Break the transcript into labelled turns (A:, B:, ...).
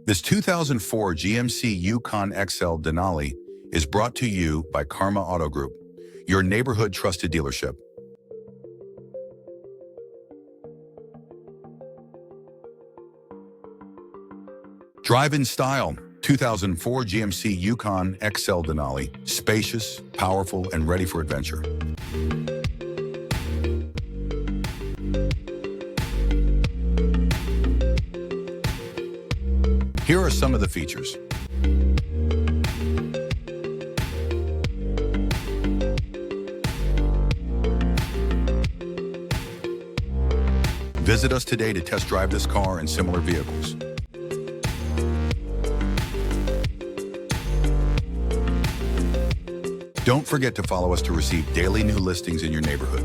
A: This 2004 GMC Yukon XL Denali is brought to you by Karma Auto Group, your neighborhood trusted dealership. Drive in style, 2004 GMC Yukon XL Denali, spacious, powerful, and ready for adventure. Here are some of the features. Visit us today to test drive this car and similar vehicles. Don't forget to follow us to receive daily new listings in your neighborhood.